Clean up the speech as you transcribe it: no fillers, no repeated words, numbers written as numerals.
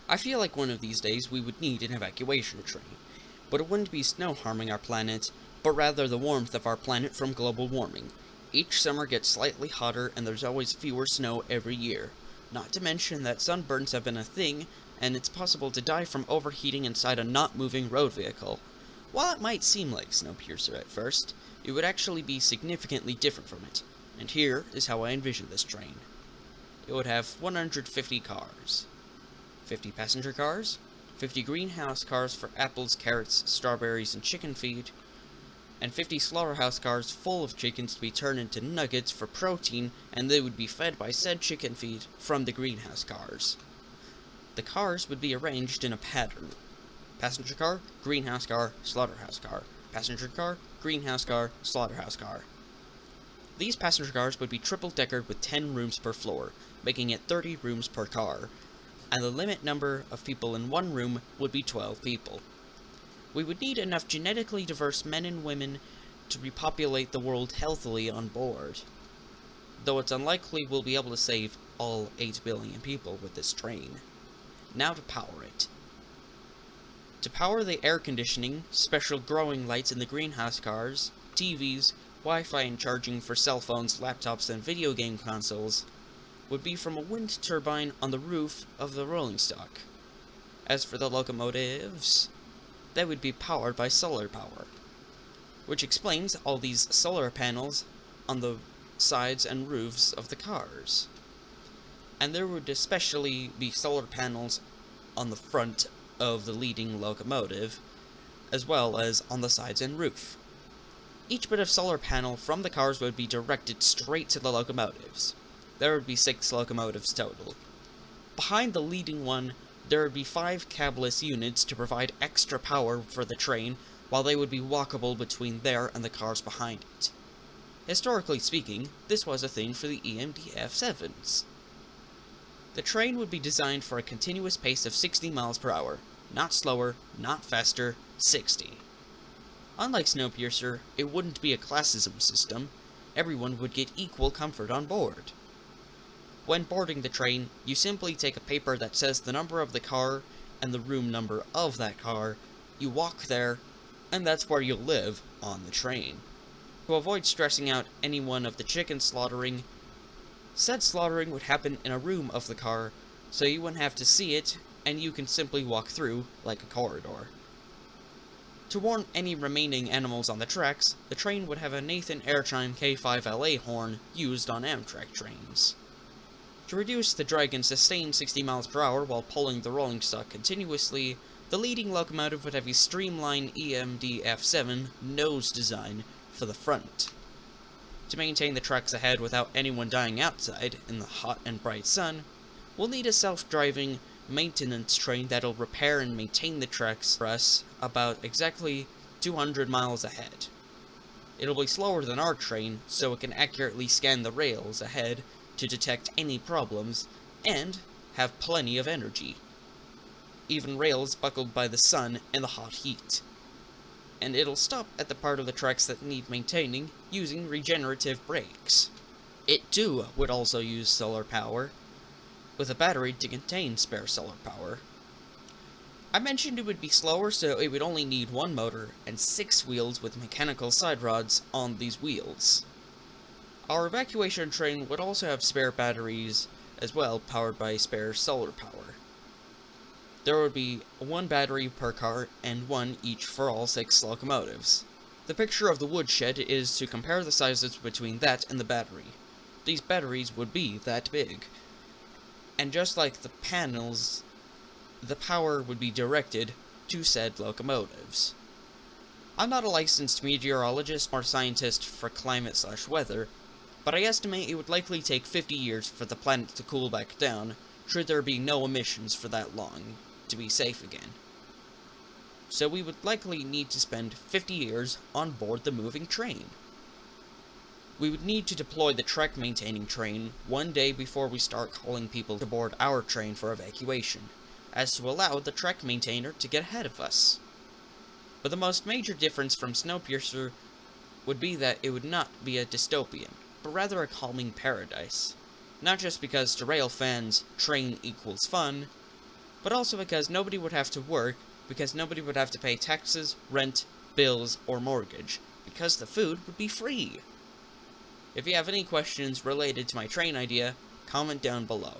I feel like one of these days we would need an evacuation train, but it wouldn't be snow harming our planet, but rather the warmth of our planet from global warming. Each summer gets slightly hotter and there's always fewer snow every year. Not to mention that sunburns have been a thing, and it's possible to die from overheating inside a not moving road vehicle. While it might seem like Snowpiercer at first, it would actually be significantly different from it, and here is how I envision this train. It would have 150 cars. 50 passenger cars, 50 greenhouse cars for apples, carrots, strawberries, and chicken feed, and 50 slaughterhouse cars full of chickens to be turned into nuggets for protein, and they would be fed by said chicken feed from the greenhouse cars. The cars would be arranged in a pattern. Passenger car, greenhouse car, slaughterhouse car. Passenger car, greenhouse car, slaughterhouse car. These passenger cars would be triple-deckered with 10 rooms per floor, making it 30 rooms per car, and the limit number of people in one room would be 12 people. We would need enough genetically diverse men and women to repopulate the world healthily on board, though it's unlikely we'll be able to save all 8 billion people with this train. Now to power it. To power the air conditioning, special growing lights in the greenhouse cars, TVs, Wi-Fi and charging for cell phones, laptops, and video game consoles, would be from a wind turbine on the roof of the rolling stock. As for the locomotives, they would be powered by solar power, which explains all these solar panels on the sides and roofs of the cars. And there would especially be solar panels on the front of the leading locomotive, as well as on the sides and roof. Each bit of solar panel from the cars would be directed straight to the locomotives. There would be 6 locomotives total. Behind the leading one, there would be 5 cabless units to provide extra power for the train, while they would be walkable between there and the cars behind it. Historically speaking, this was a thing for the EMDF-7s. The train would be designed for a continuous pace of 60 miles per hour. Not slower, not faster, 60. Unlike Snowpiercer, it wouldn't be a classism system. Everyone would get equal comfort on board. When boarding the train, you simply take a paper that says the number of the car and the room number of that car, you walk there, and that's where you'll live on the train. To avoid stressing out anyone of the chicken slaughtering, said slaughtering would happen in a room of the car, so you wouldn't have to see it, and you can simply walk through like a corridor. To warn any remaining animals on the tracks, the train would have a Nathan Airchime K5LA horn used on Amtrak trains. To reduce the drag and sustain 60 miles per hour while pulling the rolling stock continuously, the leading locomotive would have a streamlined EMDF-7 nose design for the front. To maintain the tracks ahead without anyone dying outside in the hot and bright sun, we'll need a self-driving maintenance train that'll repair and maintain the tracks for us about exactly 200 miles ahead. It'll be slower than our train, so it can accurately scan the rails ahead to detect any problems, and have plenty of energy. Even rails buckled by the sun and the hot heat. And it'll stop at the part of the tracks that need maintaining, using regenerative brakes. It too would also use solar power, with a battery to contain spare solar power. I mentioned it would be slower, so it would only need 1 motor and 6 wheels with mechanical side rods on these wheels. Our evacuation train would also have spare batteries as well, powered by spare solar power. There would be 1 battery per car and 1 each for all 6 locomotives. The picture of the woodshed is to compare the sizes between that and the battery. These batteries would be that big. And just like the panels, the power would be directed to said locomotives. I'm not a licensed meteorologist or scientist for climate/weather, but I estimate it would likely take 50 years for the planet to cool back down, should there be no emissions for that long, to be safe again. So we would likely need to spend 50 years on board the moving train. We would need to deploy the track maintaining train 1 day before we start calling people to board our train for evacuation, as to allow the track maintainer to get ahead of us. But the most major difference from Snowpiercer would be that it would not be a dystopian, but rather a calming paradise. Not just because to rail fans, train equals fun, but also because nobody would have to work, because nobody would have to pay taxes, rent, bills, or mortgage, because the food would be free. If you have any questions related to my train idea, comment down below.